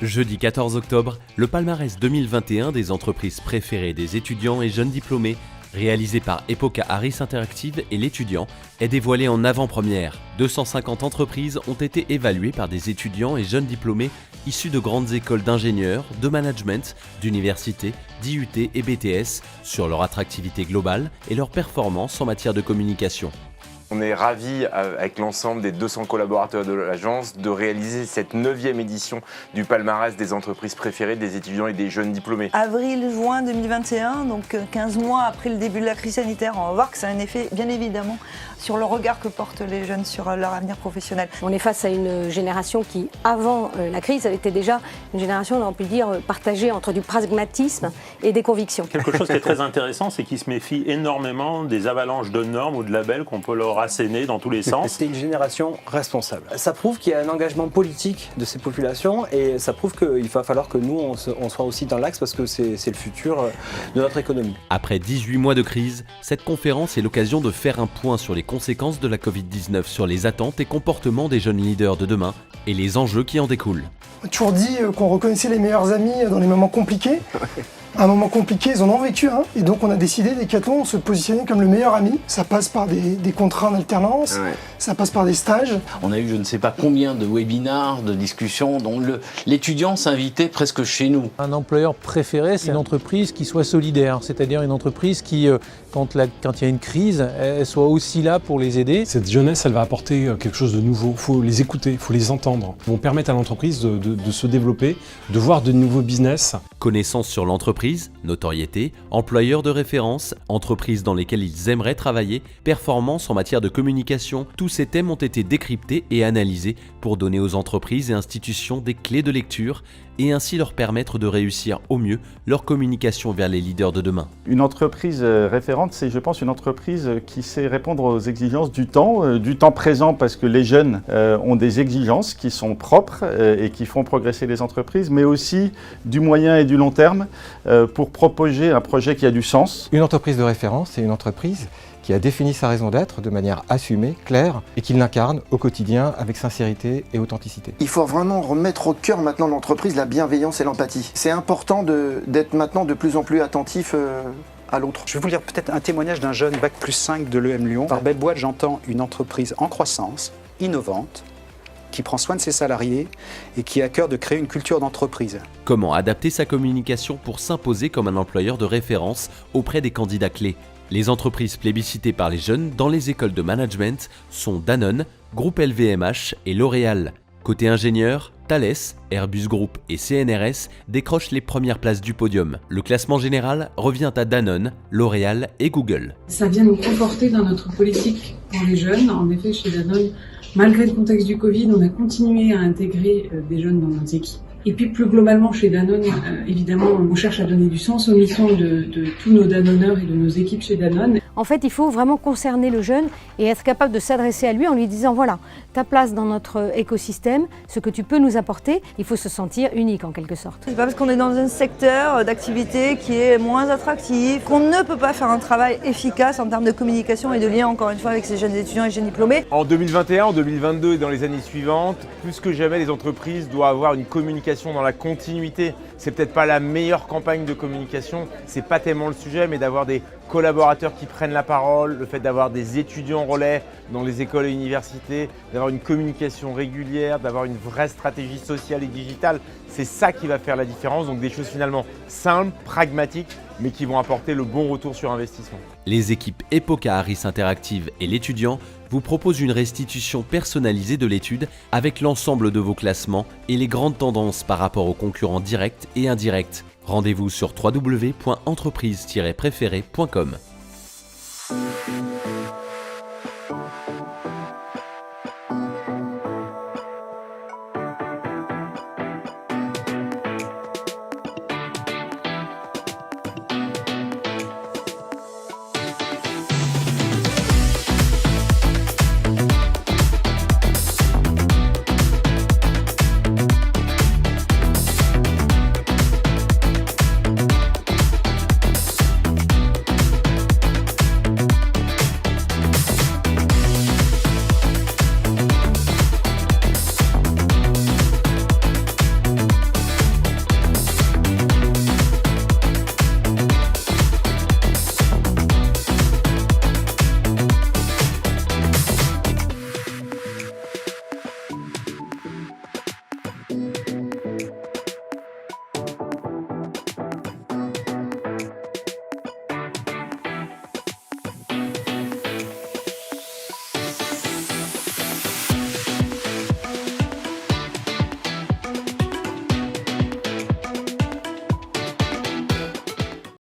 Jeudi 14 octobre, le palmarès 2021 des entreprises préférées des étudiants et jeunes diplômés, réalisé par Epoca Harris Interactive et l'étudiant, est dévoilé en avant-première. 250 entreprises ont été évaluées par des étudiants et jeunes diplômés issus de grandes écoles d'ingénieurs, de management, d'universités, d'IUT et BTS sur leur attractivité globale et leur performance en matière de communication. On est ravis, avec l'ensemble des 200 collaborateurs de l'agence, de réaliser cette 9e édition du palmarès des entreprises préférées des étudiants et des jeunes diplômés. Avril-juin 2021, donc 15 mois après le début de la crise sanitaire, on va voir que ça a un effet, bien évidemment, sur le regard que portent les jeunes sur leur avenir professionnel. On est face à une génération qui, avant la crise, était déjà une génération, on peut dire, partagée entre du pragmatisme et des convictions. Quelque chose qui est très intéressant, c'est qu'ils se méfient énormément des avalanches de normes ou de labels qu'on peut leur asséner dans tous les sens. C'est une génération responsable. Ça prouve qu'il y a un engagement politique de ces populations et ça prouve qu'il va falloir que nous, on soit aussi dans l'axe parce que c'est le futur de notre économie. Après 18 mois de crise, cette conférence est l'occasion de faire un point sur les conséquences de la Covid-19 sur les attentes et comportements des jeunes leaders de demain et les enjeux qui en découlent. On a toujours dit qu'on reconnaissait les meilleurs amis dans les moments compliqués. Un moment compliqué, ils en ont vécu un. Et donc on a décidé, Decathlon, de se positionner comme le meilleur ami. Ça passe par des contrats en alternance, ça passe par des stages. On a eu je ne sais pas combien de webinars, de discussions dont l'étudiant s'invitait presque chez nous. Un employeur préféré, c'est une entreprise qui soit solidaire, c'est-à-dire une entreprise qui, quand il y a une crise, elle soit aussi là pour les aider. Cette jeunesse, elle va apporter quelque chose de nouveau. Il faut les écouter, il faut les entendre. Ils vont permettre à l'entreprise de se développer, de voir de nouveaux business. Connaissance sur l'entreprise, notoriété, employeurs de référence, entreprises dans lesquelles ils aimeraient travailler, performance en matière de communication, tous ces thèmes ont été décryptés et analysés pour donner aux entreprises et institutions des clés de lecture et ainsi leur permettre de réussir au mieux leur communication vers les leaders de demain. Une entreprise référente, c'est je pense une entreprise qui sait répondre aux exigences du temps présent parce que les jeunes ont des exigences qui sont propres et qui font progresser les entreprises, mais aussi du moyen et du long terme pour proposer un projet qui a du sens. Une entreprise de référence, c'est une entreprise qui a défini sa raison d'être de manière assumée, claire, et qui l'incarne au quotidien avec sincérité et authenticité. Il faut vraiment remettre au cœur maintenant de l'entreprise la bienveillance et l'empathie. C'est important d'être maintenant de plus en plus attentif à l'autre. Je vais vous lire peut-être un témoignage d'un jeune Bac+5 de l'EM Lyon. Par belle boîte, j'entends une entreprise en croissance, innovante, qui prend soin de ses salariés et qui a à cœur de créer une culture d'entreprise. Comment adapter sa communication pour s'imposer comme un employeur de référence auprès des candidats clés ? Les entreprises plébiscitées par les jeunes dans les écoles de management sont Danone, Groupe LVMH et L'Oréal. Côté ingénieur, Thales, Airbus Group et CNRS décrochent les premières places du podium. Le classement général revient à Danone, L'Oréal et Google. Ça vient nous conforter dans notre politique pour les jeunes. En effet, chez Danone, malgré le contexte du Covid, on a continué à intégrer des jeunes dans nos équipes. Et puis plus globalement chez Danone, évidemment, on cherche à donner du sens aux missions de tous nos Danoneurs et de nos équipes chez Danone. En fait, il faut vraiment concerner le jeune et être capable de s'adresser à lui en lui disant voilà, ta place dans notre écosystème, ce que tu peux nous apporter, il faut se sentir unique en quelque sorte. C'est pas parce qu'on est dans un secteur d'activité qui est moins attractif qu'on ne peut pas faire un travail efficace en termes de communication et de lien, encore une fois, avec ces jeunes étudiants et jeunes diplômés. En 2021, en 2022 et dans les années suivantes, plus que jamais, les entreprises doivent avoir une communication dans la continuité. C'est peut-être pas la meilleure campagne de communication, c'est pas tellement le sujet, mais d'avoir des collaborateurs qui prennent la parole, le fait d'avoir des étudiants relais dans les écoles et universités, d'avoir une communication régulière, d'avoir une vraie stratégie sociale et digitale, c'est ça qui va faire la différence. Donc des choses finalement simples, pragmatiques, mais qui vont apporter le bon retour sur investissement. Les équipes Epoca Harris Interactive et l'étudiant vous proposent une restitution personnalisée de l'étude avec l'ensemble de vos classements et les grandes tendances par rapport aux concurrents directs et indirects. Rendez-vous sur www.entreprise-préférée.com.